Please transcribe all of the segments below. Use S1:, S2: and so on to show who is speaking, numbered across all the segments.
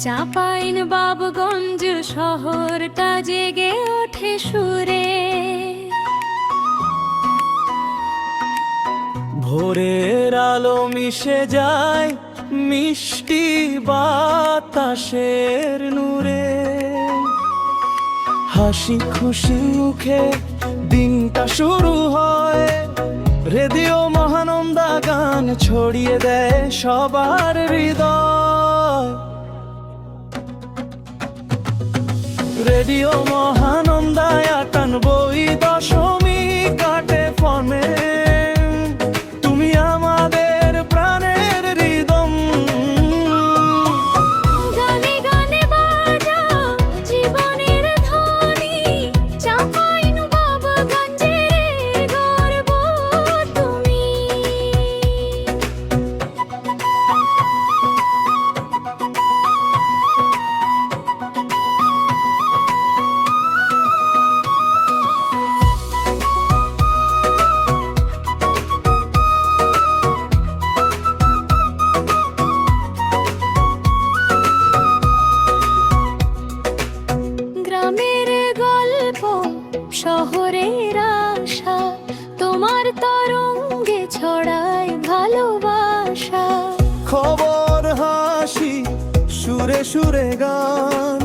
S1: চাঁপাইন বাবগঞ্জ শহরটা জেগে ওঠে সুরে।
S2: ভোরের আলো মিশে যায় মিষ্টি বাতাসের নূরে। হাসি খুশি মুখে দিনটা শুরু হয়। রেডিও মহানন্দা গান ছড়িয়ে দেয় সবার হৃদয়। রেডিও মহানন্দায় ৯৮ দশমী কাটে ফোনে। তুমি আমাদের প্রাণের হৃদম।
S1: গানে গানে বাজাও জীবনের ধ্বনি, চাঁপাইন বাবগঞ্জের গর্ব তুমি। গ্রামের গল্প শহরের আশা, তোমার তরঙ্গে ছড়ায় ভালোবাসা।
S2: খবর হাসি সুরে সুরে গান,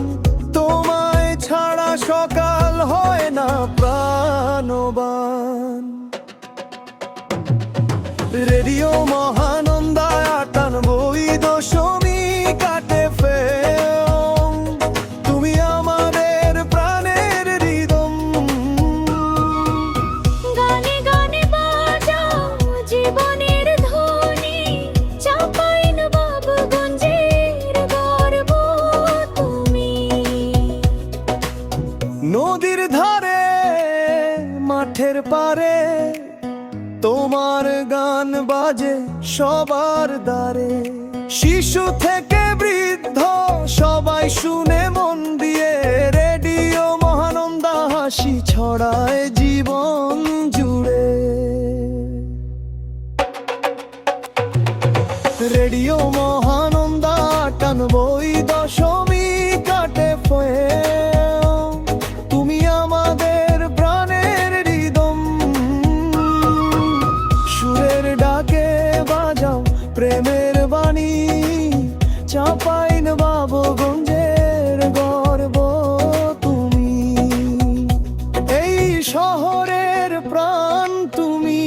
S2: তোমায় ছাড়া সকাল হয় না প্রাণবান। রেডিও মহানন্দায় ৯৮ দশমী কাটে ফেম। তুমি আমাদের প্রাণের হৃদম।
S1: গানে গানে বাজাও জীবনের ধ্বনি, চাঁপাইন বাবগঞ্জের গর্ব তুমি।
S2: নদীর ধারে মাঠের পারে তোমার গান বাজে সবার দ্বারে। শিশু থেকে বৃদ্ধ সবাই শুনে মন দিয়ে। রেডিও মহানন্দা হাসি ছড়ায় জীবন জুড়ে। রেডিও মহানন্দা ৯৮ দশমী কাটে ফোম। তুমি আমাদের প্রাণের হৃদম। সুরের ডাকে বাজাও প্রেমের বাণী, চাঁপাইন বাবগঞ্জের গর্ব তুমি। এই শহরের প্রাণ তুমি,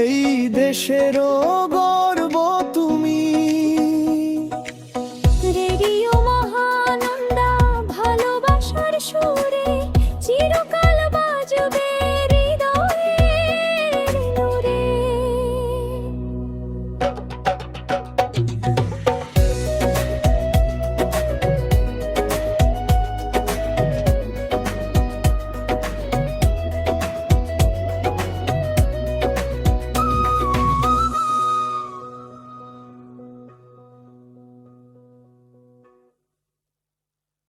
S2: এই দেশেরও গর্ব তুমি।
S1: রেডিও